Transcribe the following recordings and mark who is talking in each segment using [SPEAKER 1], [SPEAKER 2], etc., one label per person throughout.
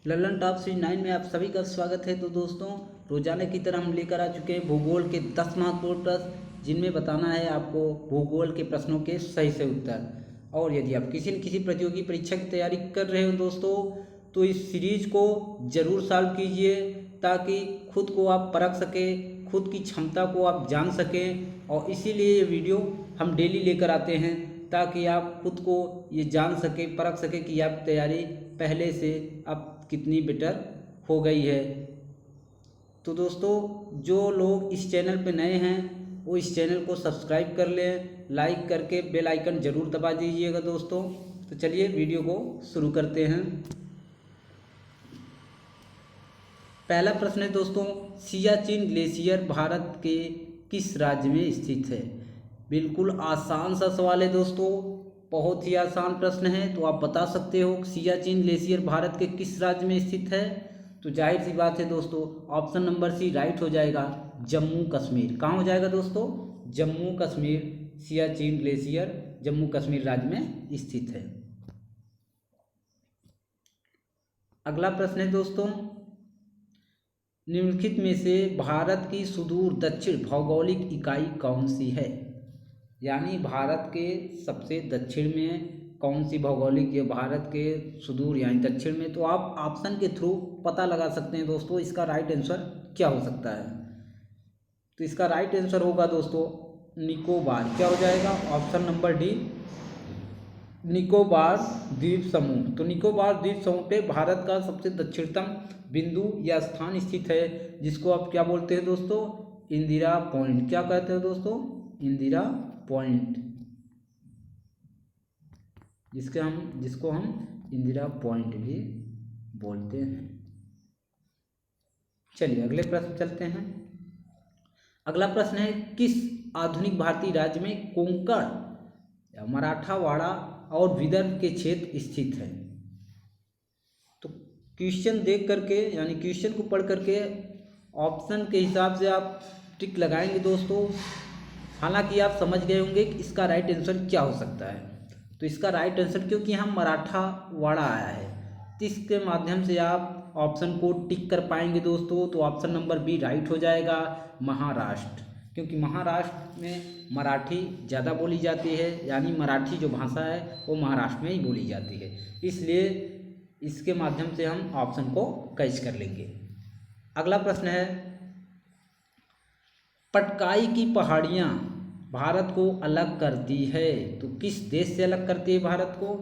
[SPEAKER 1] Lalan top series 9 में आप सभी का स्वागत है। तो दोस्तों, रोजाना की तरह हम लेकर आ चुके हैं भूगोल के 10 महत्वपूर्ण प्रश्न, जिनमें बताना है आपको भूगोल के प्रश्नों के सही से उत्तर। और यदि आप किसी न किसी प्रतियोगी परीक्षा की तैयारी कर रहे हो दोस्तों, तो इस सीरीज को जरूर सॉल्व कीजिए, ताकि खुद को आप परख सकें, खुद की क्षमता को आप जान सकें। और इसीलिए ये वीडियो हम डेली लेकर आते हैं, ताकि आप खुद को ये जान सके, परख सके कि आप तैयारी पहले से अब कितनी बेटर हो गई है। तो दोस्तों, जो लोग इस चैनल पे नए हैं वो इस चैनल को सब्सक्राइब कर लें, लाइक करके बेल आइकन ज़रूर दबा दीजिएगा दोस्तों। तो चलिए वीडियो को शुरू करते हैं। पहला प्रश्न है दोस्तों, सियाचिन ग्लेशियर भारत के किस राज्य में स्थित है? बिल्कुल आसान सा सवाल है दोस्तों, बहुत ही आसान प्रश्न है। तो आप बता सकते हो सियाचिन ग्लेशियर भारत के किस राज्य में स्थित है? तो जाहिर सी बात है दोस्तों, ऑप्शन नंबर सी राइट हो जाएगा, जम्मू कश्मीर। कहाँ हो जाएगा दोस्तों? जम्मू कश्मीर। सियाचिन ग्लेशियर जम्मू कश्मीर राज्य में स्थित है। अगला प्रश्न है दोस्तों, निम्नलिखित में से भारत की सुदूर दक्षिण भौगोलिक इकाई कौन सी है? यानी भारत के सबसे दक्षिण में कौन सी भौगोलिक, या भारत के सुदूर यानी दक्षिण में। तो आप ऑप्शन के थ्रू पता लगा सकते हैं दोस्तों, इसका राइट आंसर क्या हो सकता है। तो इसका राइट आंसर होगा दोस्तों निकोबार। क्या हो जाएगा? ऑप्शन नंबर डी, निकोबार द्वीप समूह। तो निकोबार द्वीप समूह पे भारत का सबसे दक्षिणतम बिंदु या स्थान स्थित है, जिसको आप क्या बोलते हैं दोस्तों? इंदिरा पॉइंट। क्या कहते हैं दोस्तों? इंदिरा पॉइंट, जिसको हम इंदिरा पॉइंट भी बोलते हैं। चलिए अगले प्रश्न चलते हैं। अगला प्रश्न है, किस आधुनिक भारतीय राज्य में कोंकण, मराठावाड़ा और विदर्भ के क्षेत्र स्थित है? तो क्वेश्चन देख करके, यानी क्वेश्चन को पढ़ करके ऑप्शन के हिसाब से आप टिक लगाएंगे दोस्तों। हालांकि आप समझ गए होंगे कि इसका राइट आंसर क्या हो सकता है। तो इसका राइट आंसर, क्योंकि यहाँ मराठावाड़ा आया है, तो इसके माध्यम से आप ऑप्शन को टिक कर पाएंगे दोस्तों। तो ऑप्शन नंबर बी राइट हो जाएगा, महाराष्ट्र। क्योंकि महाराष्ट्र में मराठी ज़्यादा बोली जाती है, यानी मराठी जो भाषा है वो महाराष्ट्र में ही बोली जाती है, इसलिए इसके माध्यम से हम ऑप्शन को कैच कर लेंगे। अगला प्रश्न है, पटकाई की पहाड़ियाँ भारत को अलग करती है? तो किस देश से अलग करती है भारत को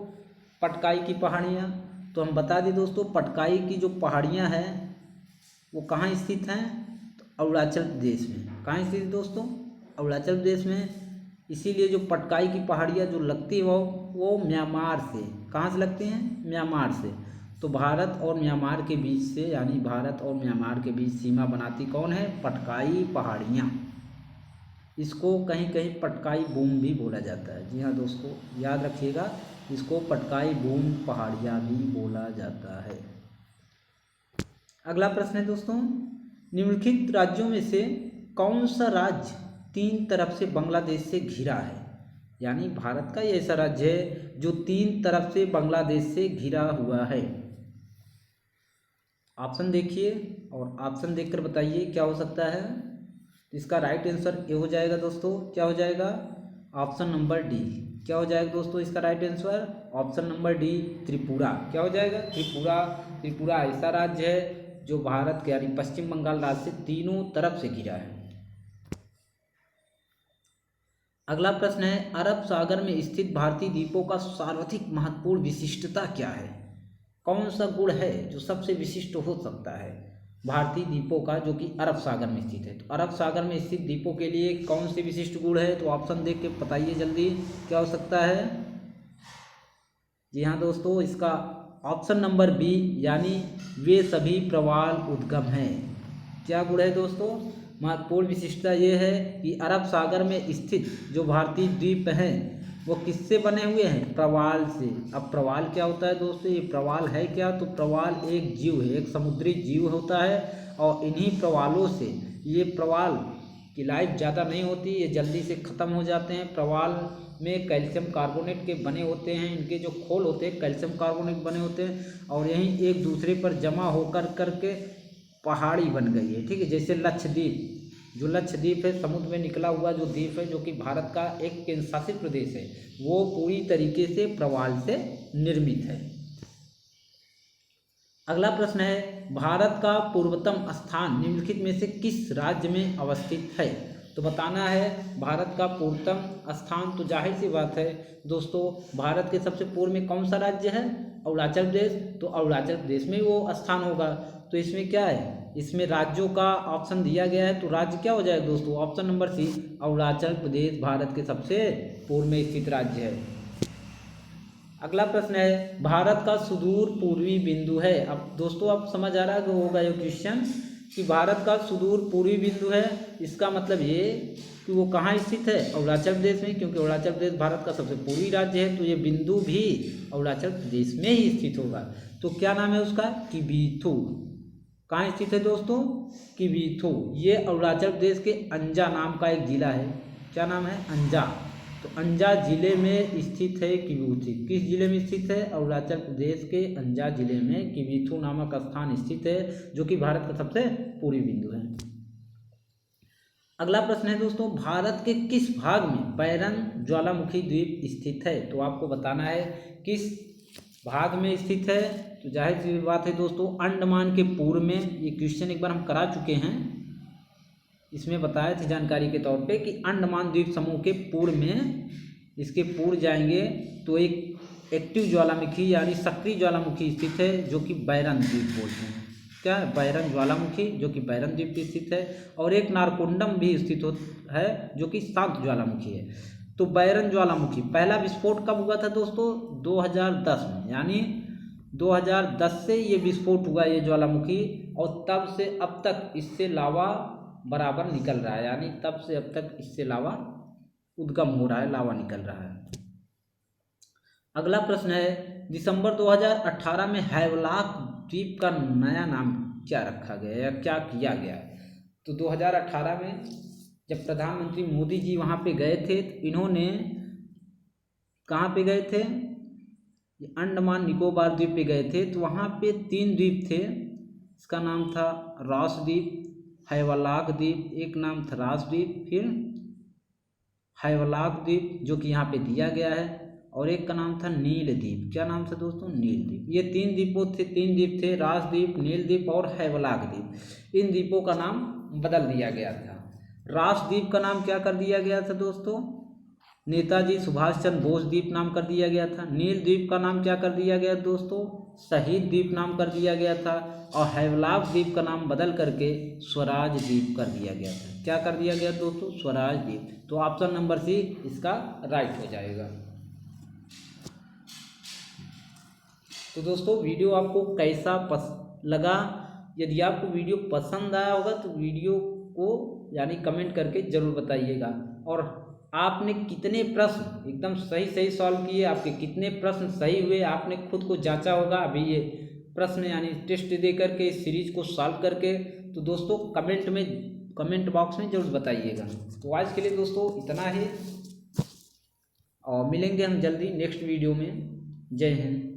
[SPEAKER 1] पटकाई की पहाड़ियाँ? तो हम बता दें दोस्तों, पटकाई की जो पहाड़ियाँ हैं वो कहाँ स्थित हैं? तो अरुणाचल प्रदेश में। कहाँ स्थित है दोस्तों? अरुणाचल प्रदेश में। इसीलिए जो पटकाई की पहाड़ियाँ जो लगती है वो म्यांमार से। कहाँ से लगती हैं? म्यांमार से। तो भारत और म्यांमार के बीच से, यानी भारत और म्यांमार के बीच सीमा बनाती कौन है? पटकाई पहाड़ियाँ। इसको कहीं कहीं पटकाई बूम भी बोला जाता है। जी हाँ दोस्तों, याद रखिएगा, इसको पटकाई बूम पहाड़ियाँ भी बोला जाता है। अगला प्रश्न है दोस्तों, निम्नलिखित राज्यों में से कौन सा राज्य तीन तरफ से बांग्लादेश से घिरा है? यानी भारत का ऐसा राज्य है जो तीन तरफ से बांग्लादेश से घिरा हुआ है। ऑप्शन देखिए और ऑप्शन देखकर बताइए क्या हो सकता है। तो इसका राइट आंसर ये हो जाएगा दोस्तों, क्या हो जाएगा? Option number D. क्या हो जाएगा दोस्तों इसका right answer? Option number D, Tripura. क्या हो जाएगा? त्रिपुरा। त्रिपुरा ऐसा राज्य है जो भारत के, यानी पश्चिम बंगाल राज्य से तीनों तरफ से घिरा है। अगला प्रश्न है, अरब सागर में स्थित भारतीय द्वीपों का सर्वाधिक महत्वपूर्ण विशिष्टता क्या है? कौन सा गुण है जो सबसे विशिष्ट हो सकता है भारतीय द्वीपों का, जो कि अरब सागर में स्थित है? तो अरब सागर में स्थित द्वीपों के लिए कौन से विशिष्ट गुण है? तो ऑप्शन देख के बताइए जल्दी, क्या हो सकता है? जी हाँ दोस्तों, इसका ऑप्शन नंबर बी, यानी वे सभी प्रवाल उद्गम हैं। क्या गुण है दोस्तों? महत्वपूर्ण विशिष्टता ये है कि अरब सागर में स्थित जो भारतीय द्वीप हैं वो किससे बने हुए हैं? प्रवाल से। अब प्रवाल क्या होता है दोस्तों? ये प्रवाल है क्या? तो प्रवाल एक जीव है, एक समुद्री जीव होता है, और इन्हीं प्रवालों से, ये प्रवाल की लाइफ ज़्यादा नहीं होती, ये जल्दी से ख़त्म हो जाते हैं। प्रवाल में कैल्शियम कार्बोनेट के बने होते हैं, इनके जो खोल होते हैं कैल्शियम कार्बोनेट बने होते हैं और यहीं एक दूसरे पर जमा होकर करके पहाड़ी बन गई है। ठीक है, जैसे लक्षद्वीप, जो लक्षद्वीप है समुद्र में निकला हुआ जो द्वीप है जो कि भारत का एक केंद्र शासित प्रदेश है, वो पूरी तरीके से प्रवाल से निर्मित है। अगला प्रश्न है, भारत का पूर्वतम स्थान निम्नलिखित में से किस राज्य में अवस्थित है? तो बताना है भारत का पूर्वतम स्थान, तो जाहिर सी बात है दोस्तों, भारत के सबसे पूर्व में कौन सा राज्य है? अरुणाचल प्रदेश। तो अरुणाचल प्रदेश में वो स्थान होगा। तो इसमें क्या है, इसमें राज्यों का ऑप्शन दिया गया है, तो राज्य क्या हो जाएगा दोस्तों? Option number C, Arunachal Pradesh Bharat के सबसे पूर्व में स्थित राज्य है। अगला प्रश्न है, भारत का सुदूर पूर्वी बिंदु है। अब दोस्तों आप समझ आ रहा होगा ये क्वेश्चन कि भारत का सुदूर पूर्वी बिंदु है, इसका मतलब ये कि वो कहाँ स्थित है? अरुणाचल प्रदेश में, क्योंकि अरुणाचल प्रदेश भारत का सबसे पूर्वी राज्य है, तो ये बिंदु भी अरुणाचल प्रदेश में ही स्थित होगा। तो क्या नाम है उसका? किबीथू। कहाँ स्थित है दोस्तों? किबीथू। ये अरुणाचल प्रदेश के अंजा नाम का एक जिला है। क्या नाम है? अंजा। तो अंजा जिले में स्थित है किबीथू। किस जिले में स्थित है? अरुणाचल प्रदेश के अंजा जिले में किबीथू नामक स्थान स्थित है, जो कि भारत का सबसे पूर्वी बिंदु है। अगला प्रश्न है दोस्तों, भारत के किस भाग में बैरन ज्वालामुखी द्वीप स्थित है? तो आपको बताना है किस भाग में स्थित है। तो जाहिर सी बात है दोस्तों, अंडमान के पूर्व में। ये क्वेश्चन एक बार हम करा चुके हैं, इसमें बताए थे जानकारी के तौर पे कि अंडमान द्वीप समूह के पूर्व में, इसके पूर्व जाएंगे तो एक एक्टिव ज्वालामुखी यानी सक्रिय ज्वालामुखी स्थित है, जो कि बैरन द्वीप बोलते हैं। क्या है? बैरन ज्वालामुखी, जो कि बैरन द्वीप पे स्थित है। और एक नारकोंडम भी स्थित है, जो कि शांत ज्वालामुखी है। तो बैरन ज्वालामुखी पहला विस्फोट कब हुआ था दोस्तों? 2010 में, यानी 2010 से ये विस्फोट हुआ ये ज्वालामुखी, और तब से अब तक इससे लावा बराबर निकल रहा है, यानी तब से अब तक इससे लावा उद्गम हो रहा है, लावा निकल रहा है। अगला प्रश्न है, दिसंबर 2018 में हैवलॉक द्वीप का नया नाम क्या रखा गया या क्या किया गया? तो 2018 में जब प्रधानमंत्री मोदी जी वहाँ पे गए थे, तो इन्होंने कहाँ पे गए थे? अंडमान निकोबार द्वीप पे गए थे। तो वहाँ पे 3 द्वीप थे, इसका नाम था रॉस द्वीप, हैवलॉक द्वीप, एक नाम था रॉस द्वीप, फिर हैवलॉक द्वीप जो कि यहाँ पे दिया गया है, और एक का नाम था नील द्वीप। क्या नाम था दोस्तों? नील द्वीप। ये 3 द्वीप थे, रॉस द्वीप, नील द्वीप और हैवलॉक द्वीप। इन द्वीपों का नाम बदल दिया गया था। रॉस द्वीप का नाम क्या कर दिया गया था दोस्तों? नेताजी सुभाष चंद्र बोस द्वीप नाम कर दिया गया था। नील द्वीप का नाम क्या कर दिया गया दोस्तों? शहीद द्वीप नाम कर दिया गया था। और हैवलॉक द्वीप का नाम बदल करके स्वराज द्वीप कर दिया गया था। क्या कर दिया गया दोस्तों? स्वराज द्वीप। तो ऑप्शन नंबर सी इसका राइट हो जाएगा। तो दोस्तों वीडियो आपको कैसा लगा? यदि आपको वीडियो पसंद आया होगा तो वीडियो को यानी कमेंट करके ज़रूर बताइएगा। और आपने कितने प्रश्न एकदम सही सॉल्व किए, आपके कितने प्रश्न सही हुए, आपने खुद को जांचा होगा अभी ये प्रश्न यानी टेस्ट दे करके इस सीरीज को सॉल्व करके। तो दोस्तों कमेंट बॉक्स में जरूर बताइएगा। तो आज के लिए दोस्तों इतना ही, और मिलेंगे हम जल्दी नेक्स्ट वीडियो में। जय हिंद।